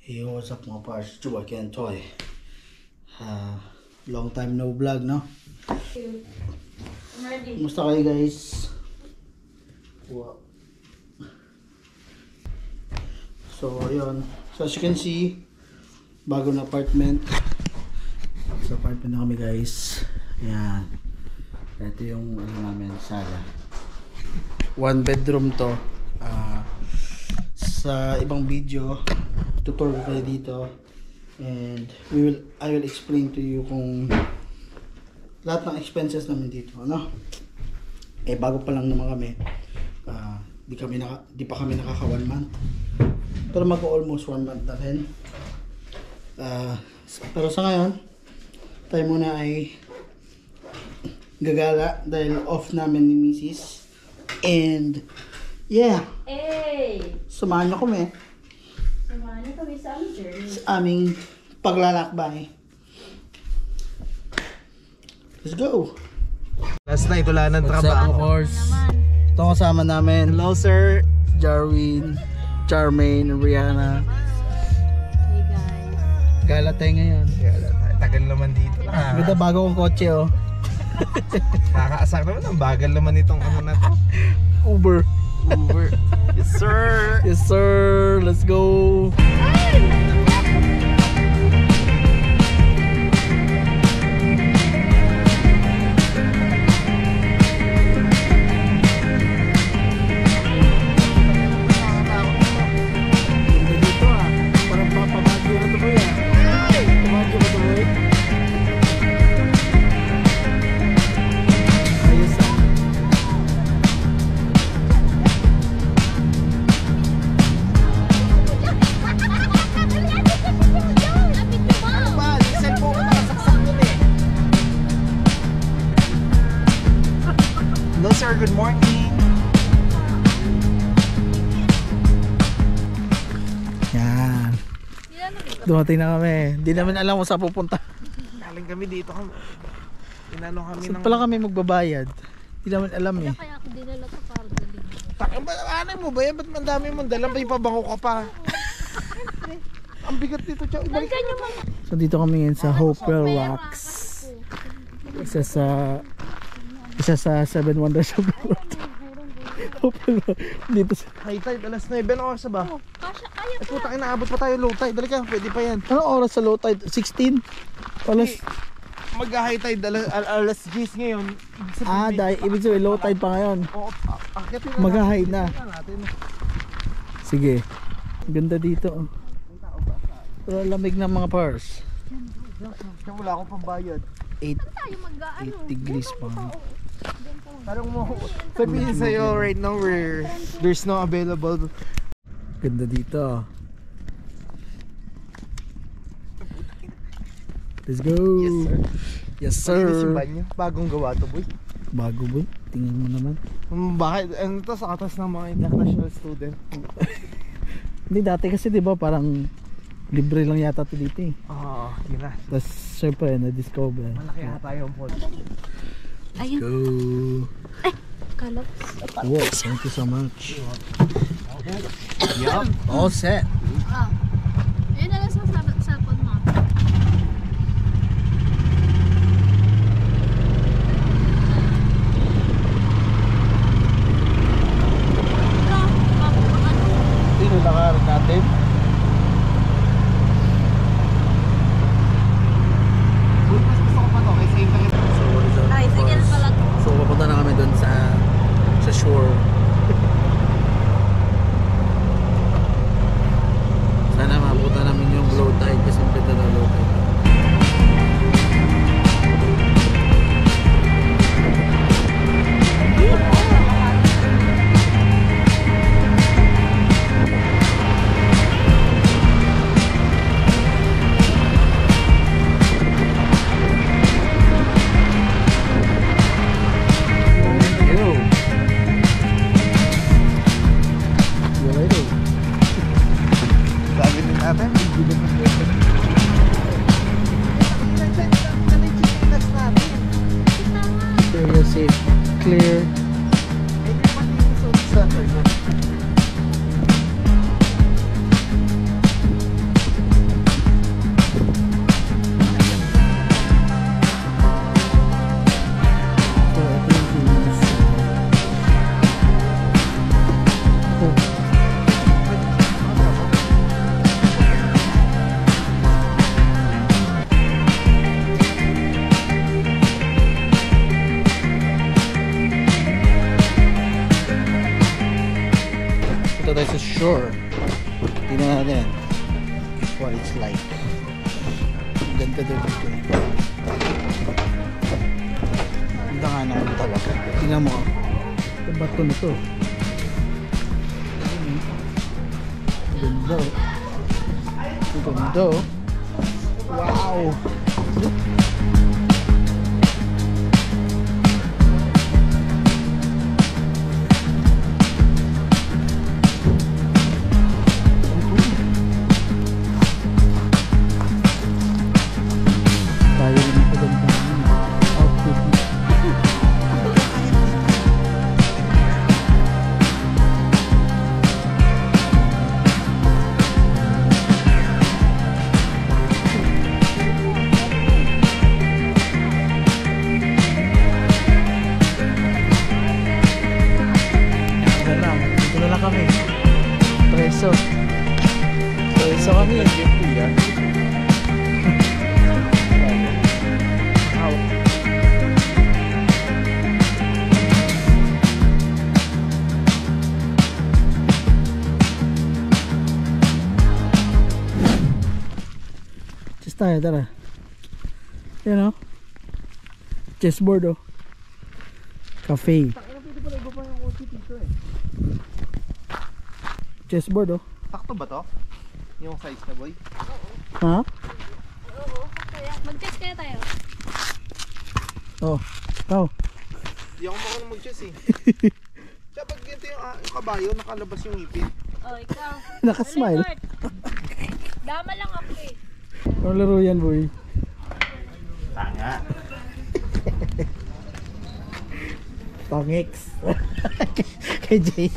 Hey, what's up mga pars? It's your boy Ken Toy. Long time no vlog, no? Kumusta kayo guys? Wow. So, ayun. So, as you can see, bago na apartment. Sa apartment na kami guys. Ayan. Ito yung ano namin, sala. 1 bedroom to. Sa ibang video, tutor ko kayo dito. And I will explain to you kung lahat ng expenses namin dito, ano? Eh bago pa lang naman kami. Di pa kami nakaka 1 month. Pero mag-almost 1 month na rin. Pero sa ngayon, tayo muna ay gagala dahil off namin ni Mrs. And yeah. Hey! Samahan niyo kami. Samahan niyo kami sa aming journey. Sa aming paglalakbay. Let's go! Last night wala ng trabaho. Of course. Ito kasama namin. Hello sir. Jarwin, Charmaine, Rihanna. Hey guys. Gala tayo ngayon. Tagal naman dito. Ganda bago kong kotse oh. Nakakaasak naman. Ang bagal naman itong ano na to. Uber. Yes sir. Yes sir. Let's go. Hello sir, good morning. Yan. Dumating na kami. Hindi namin alam kung saan pupunta. Galing kami dito. Inano kami Saan ng... pala kami magbabayad? Hindi namin alam eh. Kaya ako dinala to para galing. Anay mo ba yan? Ba't ang dami mong dalang? May pabango ka pa. Ang bigat dito. Ibalik ka nyo. So dito kami ngayon sa Hopewell Rocks. Isa sa 7 Wonders of the World. Hopewell Rocks. Dito sa... High tide, alas 9. Anong oras na ba? Kasha, kaya Ay putang inaabot pa tayo low tide. Dali ka, pwede pa yan. Anong oras sa low tide? 16? Alas... Mag-high tide alas 10 ngayon. Dahil ibig sabihin low tide pa ngayon. Mag-high na. Sige. Ganda dito. Pero lamig ng mga pars. Wala akong pambayad. 8 tayo mag-ano. degrees pa. Parang mo sabihin sa'yo right now there's no available. Ganda dito. Let's go. Yes sir. Malinis yung banyo. Bagong gawa to boy. Bago boy. Tingin mo naman. Bakit? Ano to sa katas ng mga international student? Hindi dati kasi 'di ba parang libre lang yata to dito eh. Oo, yun na. Tapos syempre na-discover. Malaki ata yung pod. Ayun. Go. Kalap. Wow, thank you so much. Yup. All set. Ayun na lang sa cellphone mo. Sino nakaharap natin? Mas gusto ko pa to kasi yung So what is that? Ay, sige na pala to. So papunta na kami dun sa shore. Sana mabuta namin yung low tide kasi pwede na low tide. sabi din natin. Area safe, clear. sure. Tingnan natin what it's like. Ganda daw dito eh. Ganda nga naman talaga. Tingnan mo. Ito bato na to. Ganda oh. Ganda oh. Wow. Kami. Preso kami. Wow. Chess tayo, tara. Yan o. Chessboard o. Cafe. Chessboard oh. Sakto ba to? Yung size na boy? Ha? Oo, kaya. Mag-chess kaya tayo. Oh, ikaw. Hindi ako marunong mag-chess eh. Tsaka pag ganito yung kabayo, nakalabas yung ngipin. Oh, ikaw. Nakasmile. Dali, Bart. Dama lang ako eh. Anong laro yan boy? Tanga. Pangex. Kay Jay.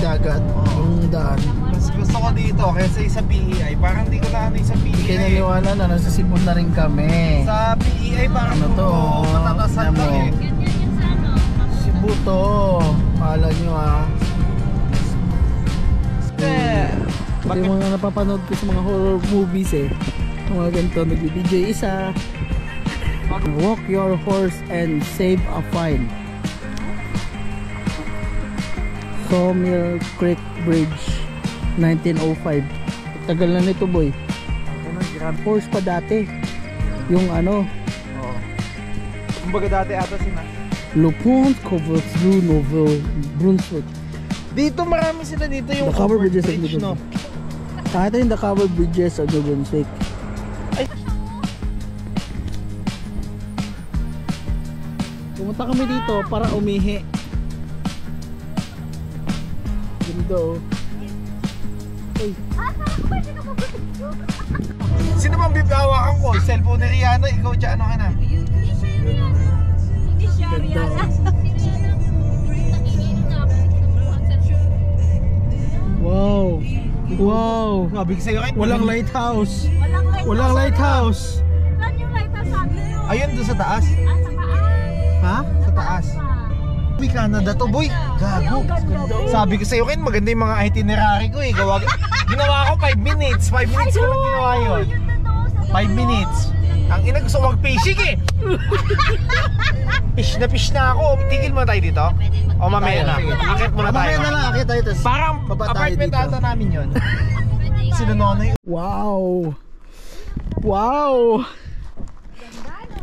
Dagat, yung daan. Mas gusto ko dito kaysa sa PEI. Parang hindi ko na sa PEI. Kaya naniwala na, nasa Cebu na rin kami. Sa PEI parang Ano to? matatasan Ano lang mo? eh. Ganyan yung sa ano. Cebu to. Pahala nyo ah. Ito yung mga napapanood ko sa mga horror movies eh. Yung mga ganito, nag-DJ isa. Walk your horse and save a file. Sawmill Creek Bridge 1905. Tagal na nito boy. Horse pa dati. Yung ano Oo. Kumbaga dati ata sina. Lupon covers Blue Novel Brunswick. Dito marami sila dito yung The covered covered bridges of bridge, New no? Kahit yung the covered bridges of New Brunswick. Ay. Pumunta kami dito para umihi. Ganda oh. Uy. Sino bang bibawakan ko? Cellphone ni Rihanna, ikaw siya ano ka na? Hindi siya Ganda. Rihanna. Wow. Wow. Sabi ko sa'yo kayo. Walang lighthouse. Walang lighthouse. Walang lighthouse. Saan yung lighthouse sabi nyo? Ayun doon sa taas. Ah, sa taas. Ha? Sa taas. Uy, Canada to boy. Gago. Sabi ko sa'yo kayo, maganda yung mga itinerary ko eh. Ginawa ko 5 minutes. 5 minutes ko lang ginawa yun. 5 minutes. Ang ina gusto ko mag-fishing eh. Fish na ako. Tigil mo tayo dito. O mamaya na. Akit muna tayo. Mamaya na lang, akit tayo. Tas Parang baba tayo apartment dito. ata namin yun. Sino Nonoy? Wow. Wow. Ganda no.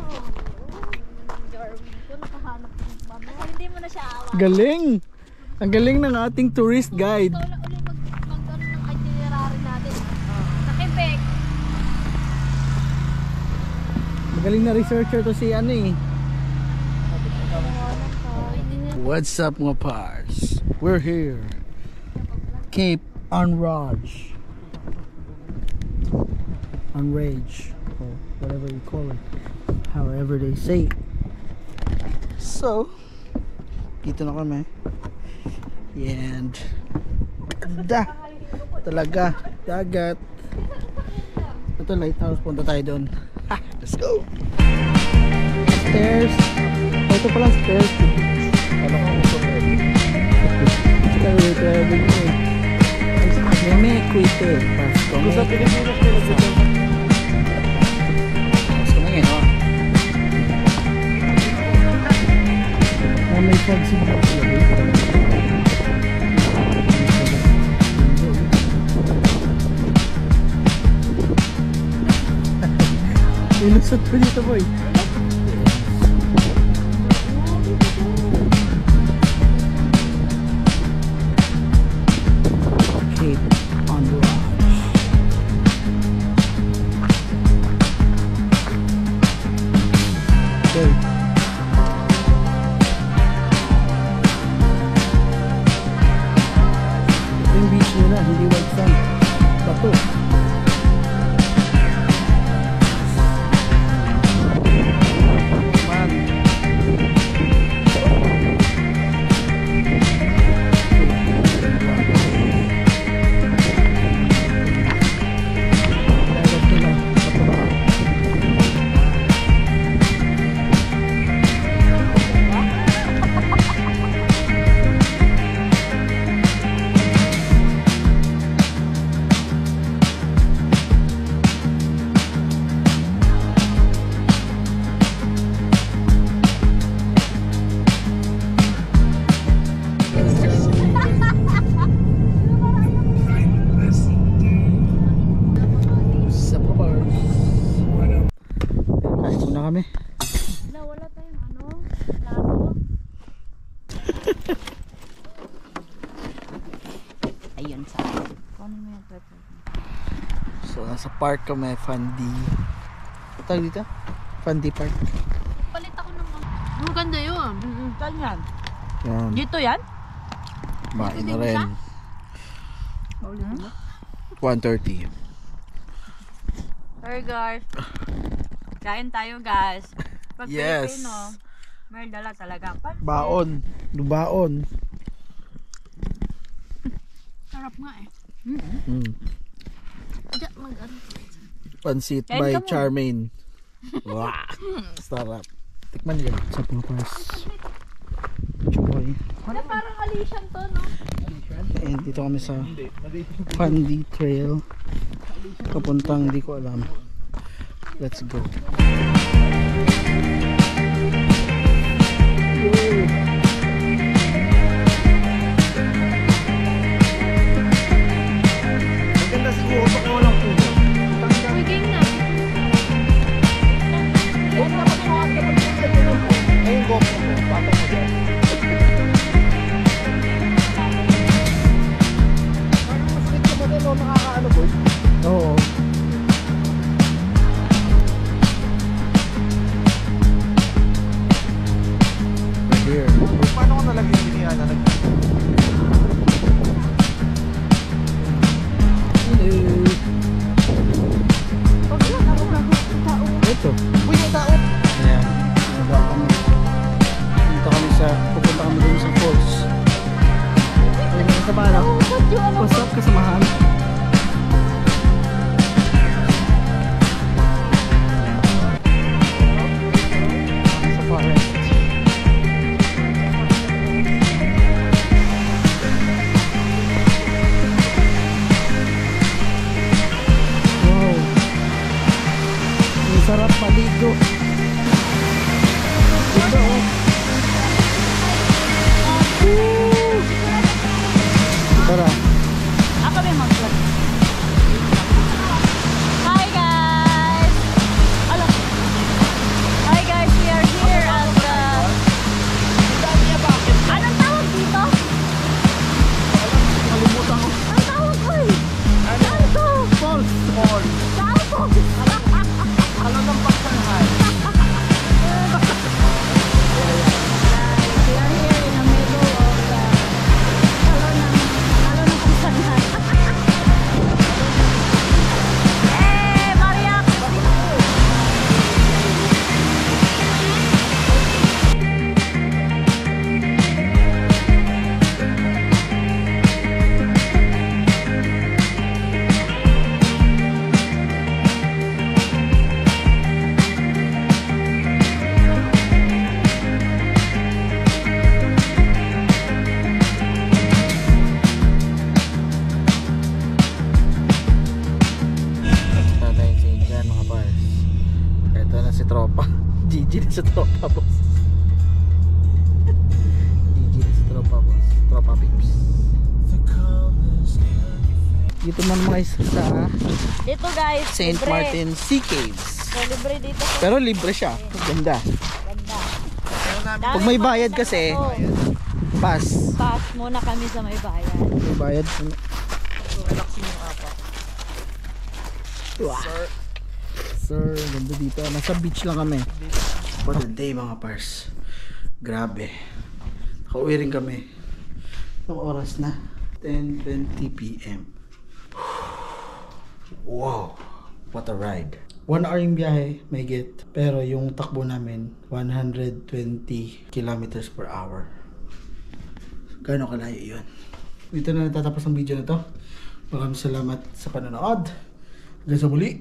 Darwin ko nakahanap ng mama. Hindi mo na siya awa. Galing. Ang galing ng ating tourist guide. Ikaw lang ulit mag-ano ng itinerary natin. Sa Quebec. Magaling na researcher to si ano eh. What's up mga pars? We're here. Cape Enrage. Enrage. or whatever you call it, however they say it. So dito na kami, and ganda talaga, dagat. Ito lighthouse, punta tayo doon. Let's go. Stairs. Ito pala stairs. Ano ka gusto ko? Tsaka ito everything. May equate Pasko. Sa Pilipinas nila dito. Pasko na ngayon. May pagsigaw sila. Inusot ko dito, boy. Cape on the Lodge. Okay. Ito yung beach nila, hindi white sand. Bato. Kami. Nawala tayong ano, lato. Ayun sa akin. Paano mo yung pepper? So nasa park kami, Fundy. Tawag dito? Fundy Park. Palit ako ng ang ganda yun. Saan yan? Yan. Dito yan? Main na rin. 1:30. Sorry guys. Kain tayo guys. Pag Yes. Pilipino, may dala talaga. Pansit. Baon. Lubaon. Sarap nga eh. Diyan mag-ano. Pansit Kain by ka mo. Charmaine. Wow. Sarap. Tikman nyo. Sa papas. Choy. Ano parang Alician to, no? And dito kami sa Fundy Trail. Papuntang di ko alam. Let's go. Maganda siguro pag walang puno. Uy, game na. Ayun, GoPro mo. Patong mo dyan. Parang mas lit ka ba din o nakakaano, boy? Oo. We're here. Paano ko nalagyan yung Iniana? Ito. Uy, yung tao! Ayan. Punta kami sa, pupunta kami dun sa falls. Ayun ang kasama na. What's up, kasamahan? Sa forest. Wow. Ang sarap maligo. Ganda oh. Tara. Ako rin mag-vlog. Hi guys! Hello. Hi guys, we are here at the... Anong tawag dito? Nakalimutan ko. Anong tawag ko eh? Ano to? Falls! Falls! Tawag! Ano ng pagsanhay? sa tropa, boss. GG na sa tropa, boss. Tropa pips. Dito man mga isa sa Dito guys, St. libre. Martin Sea Caves. So, libre dito. Pero libre siya. Ganda. Ganda. Pag may bayad kasi, pass. Pass muna kami sa may bayan. May bayad. So, relaxing yung apa. Wow. Sir, ganda dito. Nasa beach lang kami. What a day mga pars. Grabe. Nakauwi rin kami. Anong oras na? 10:20 p.m. Wow. What a ride. 1 hour yung biyahe, may get. Pero yung takbo namin, 120 kilometers per hour. Gano'ng kalayo yun? Dito na natatapos ang video na to. Maraming salamat sa panonood. Hanggang sa muli.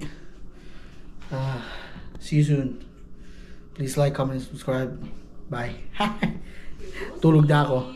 See you soon. Please like, comment, and subscribe. Bye. Tulog na ako.